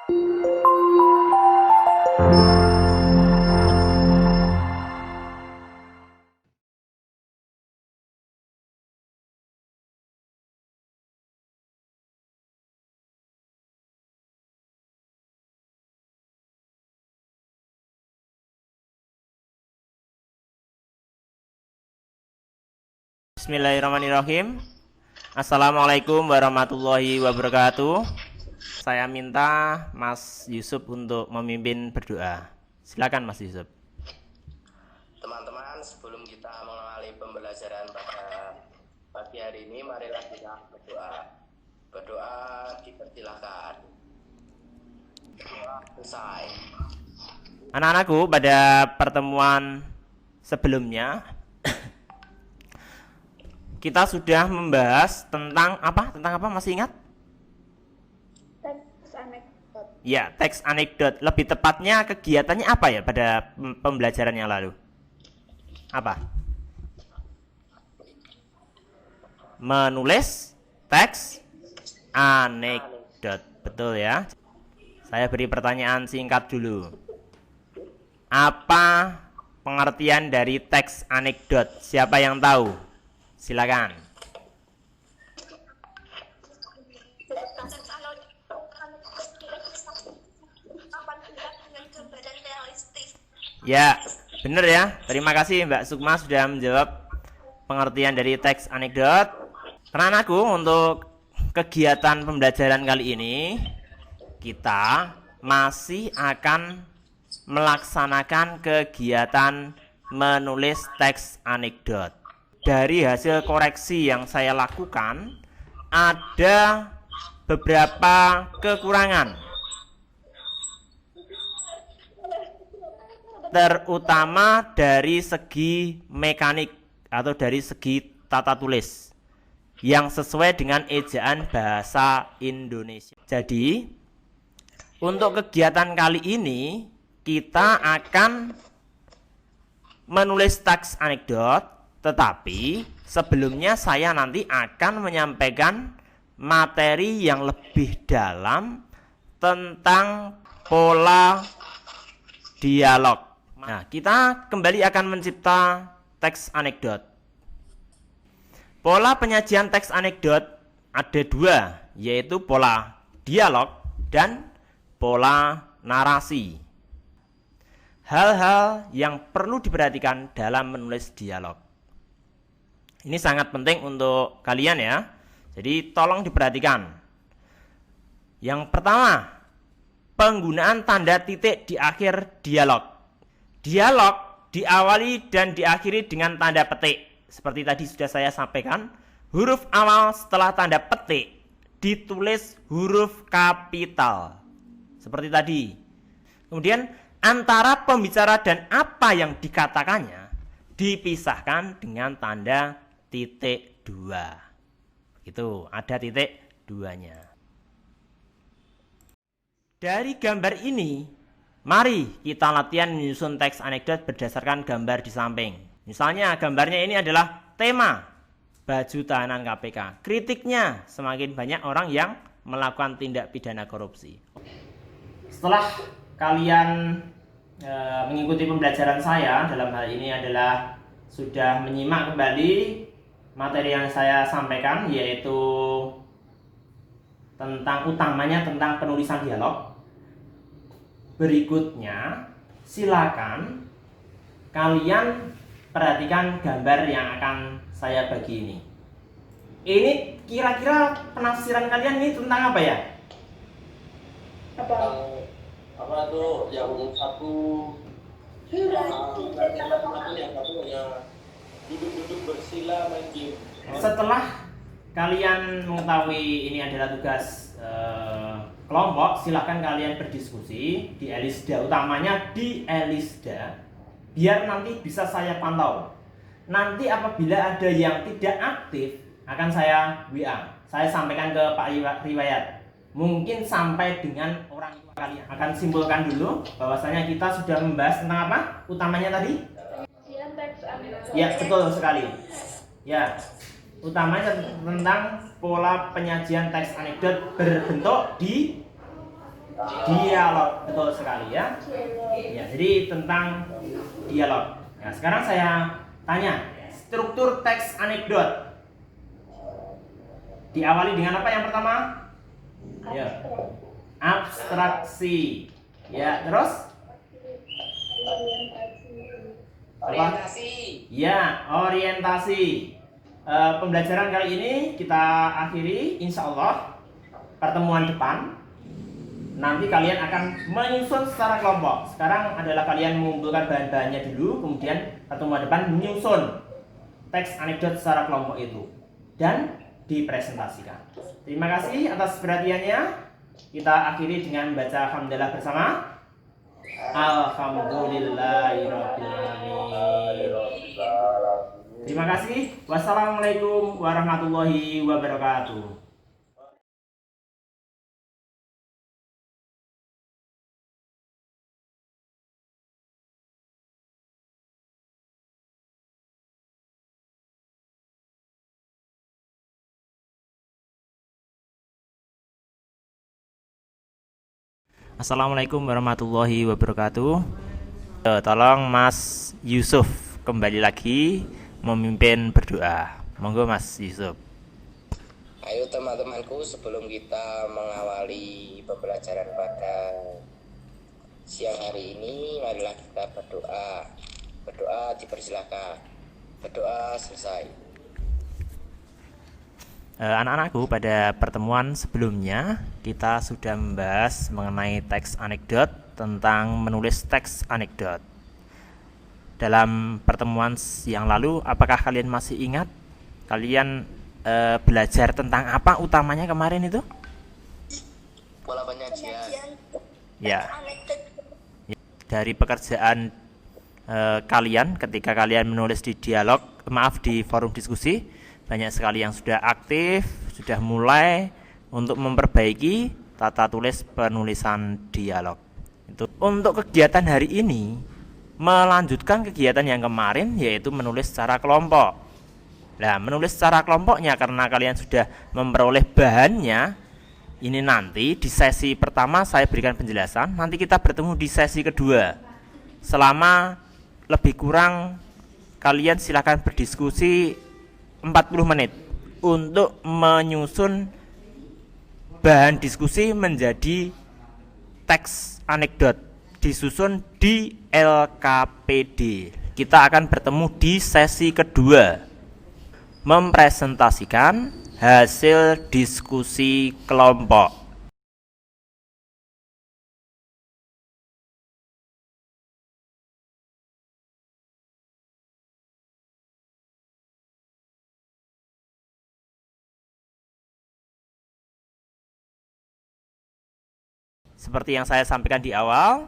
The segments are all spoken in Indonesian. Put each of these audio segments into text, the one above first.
Bismillahirrahmanirrahim. Assalamualaikum warahmatullahi wabarakatuh. Saya minta Mas Yusuf untuk memimpin berdoa. Silakan Mas Yusuf. Teman-teman, sebelum kita mengawali pembelajaran pada pagi hari ini, marilah kita berdoa. Berdoa dipersilakan. Berdoa selesai. Anak-anakku, pada pertemuan sebelumnya kita sudah membahas tentang apa? Tentang apa? Masih ingat? Teks anekdot. Ya, teks anekdot. Lebih tepatnya kegiatannya apa ya pada pembelajaran yang lalu? Apa? Menulis teks anekdot. Betul ya? Saya beri pertanyaan singkat dulu. Apa pengertian dari teks anekdot? Siapa yang tahu? Silakan. Ya, benar ya. Terima kasih Mbak Sukma sudah menjawab pengertian dari teks anekdot. Anak-anakku, untuk kegiatan pembelajaran kali ini kita masih akan melaksanakan kegiatan menulis teks anekdot. Dari hasil koreksi yang saya lakukan, ada beberapa kekurangan, terutama dari segi mekanik atau dari segi tata tulis yang sesuai dengan ejaan bahasa Indonesia. Jadi, untuk kegiatan kali ini kita akan menulis teks anekdot. Tetapi sebelumnya saya nanti akan menyampaikan materi yang lebih dalam tentang pola dialog. Nah, kita kembali akan mencipta teks anekdot. Pola penyajian teks anekdot ada dua, yaitu pola dialog dan pola narasi. Hal-hal yang perlu diperhatikan dalam menulis dialog. Ini sangat penting untuk kalian ya. Jadi tolong diperhatikan. Yang pertama, penggunaan tanda titik di akhir dialog. Dialog diawali dan diakhiri dengan tanda petik. Seperti tadi sudah saya sampaikan, huruf awal setelah tanda petik ditulis huruf kapital. Seperti tadi. Kemudian antara pembicara dan apa yang dikatakannya dipisahkan dengan tanda titik 2. Itu ada titik 2-nya. Dari gambar ini, mari kita latihan menyusun teks anekdot berdasarkan gambar di samping. Misalnya gambarnya ini adalah tema baju tahanan KPK. Kritiknya, semakin banyak orang yang melakukan tindak pidana korupsi. Setelah kalian mengikuti pembelajaran saya, dalam hal ini adalah sudah menyimak kembali materi yang saya sampaikan, yaitu utamanya tentang penulisan dialog. Berikutnya, silakan kalian perhatikan gambar yang akan saya bagi ini. Ini kira-kira penafsiran kalian ini tentang apa ya? Apa tuh yang satu yang satu ya duduk-duduk bersila main game. Setelah kalian mengetahui ini adalah tugas kelompok, silakan kalian berdiskusi di Elisda, utamanya di Elisda, biar nanti bisa saya pantau. Nanti apabila ada yang tidak aktif, akan saya WA. Saya sampaikan ke Pak Riwayat. Mungkin sampai dengan orang tua kalian. Akan simpulkan dulu bahwasanya kita sudah membahas tentang apa? Utamanya tadi? Ya, betul sekali. Ya, utamanya tentang pola penyajian teks anekdot berbentuk Dialog, betul sekali ya. Ya, jadi tentang dialog. Nah, sekarang saya tanya, struktur teks anekdot diawali dengan apa yang pertama? Ya, abstraksi. Ya, terus? Orientasi. Ya, orientasi. Pembelajaran kali ini kita akhiri, insya Allah pertemuan depan nanti kalian akan menyusun secara kelompok. Sekarang adalah kalian mengumpulkan bahan-bahannya dulu, kemudian pertemuan depan menyusun teks anekdot secara kelompok itu dan dipresentasikan. Terima kasih atas perhatiannya. Kita akhiri dengan membaca alhamdulillah bersama. Alhamdulillahirobbilalamin. Terima kasih. Wassalamualaikum warahmatullahi wabarakatuh. Assalamualaikum warahmatullahi wabarakatuh. Tolong Mas Yusuf kembali lagi memimpin berdoa. Monggo Mas Yusuf. Ayo teman-temanku, sebelum kita mengawali pembelajaran pada siang hari ini, marilah kita berdoa. Berdoa dipersilakan. Berdoa selesai. Anak-anakku, pada pertemuan sebelumnya kita sudah membahas mengenai teks anekdot, tentang menulis teks anekdot. Dalam pertemuan yang lalu, apakah kalian masih ingat? Kalian belajar tentang apa utamanya kemarin itu? Pola penyajian. Ya. Dari pekerjaan kalian ketika kalian menulis di di forum diskusi, banyak sekali yang sudah aktif, sudah mulai untuk memperbaiki tata tulis penulisan dialog. Itu untuk kegiatan hari ini melanjutkan kegiatan yang kemarin, yaitu menulis secara kelompok. Nah, menulis secara kelompoknya karena kalian sudah memperoleh bahannya, ini nanti di sesi pertama saya berikan penjelasan, nanti kita bertemu di sesi kedua. Selama lebih kurang kalian silakan berdiskusi 40 menit untuk menyusun bahan diskusi menjadi teks anekdot, disusun di LKPD. Kita akan bertemu di sesi kedua, mempresentasikan hasil diskusi kelompok. Seperti yang saya sampaikan di awal,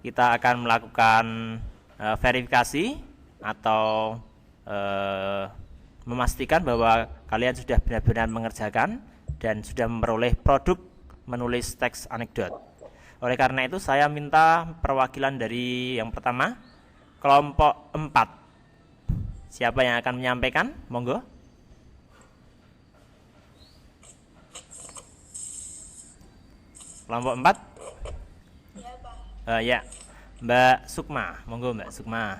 kita akan melakukan verifikasi atau memastikan bahwa kalian sudah benar-benar mengerjakan dan sudah memperoleh produk menulis teks anekdot. Oleh karena itu saya minta perwakilan dari yang pertama, kelompok 4. Siapa yang akan menyampaikan? Monggo. Kelompok 4? Ya, Mbak Sukma, monggo Mbak Sukma.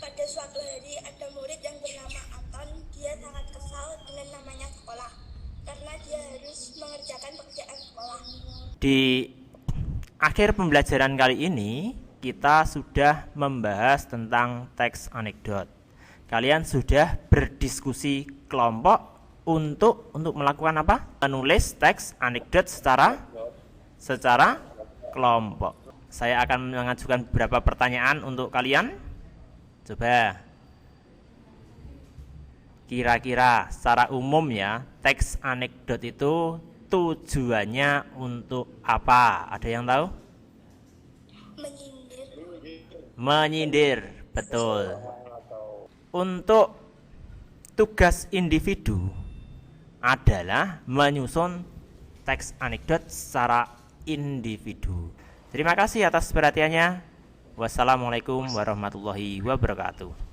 Pada suatu hari ada murid yang bernama Anton. Dia sangat kesal dengan namanya sekolah karena dia harus mengerjakan pekerjaan sekolah. Di akhir pembelajaran kali ini kita sudah membahas tentang teks anekdot. Kalian sudah berdiskusi kelompok untuk melakukan apa? Menulis teks anekdot secara kelompok. Saya akan mengajukan beberapa pertanyaan untuk kalian. Coba. Kira-kira secara umum ya, teks anekdot itu tujuannya untuk apa? Ada yang tahu? Menyindir, betul. Untuk tugas individu adalah menyusun teks anekdot secara individu. Terima kasih atas perhatiannya. Wassalamualaikum warahmatullahi wabarakatuh.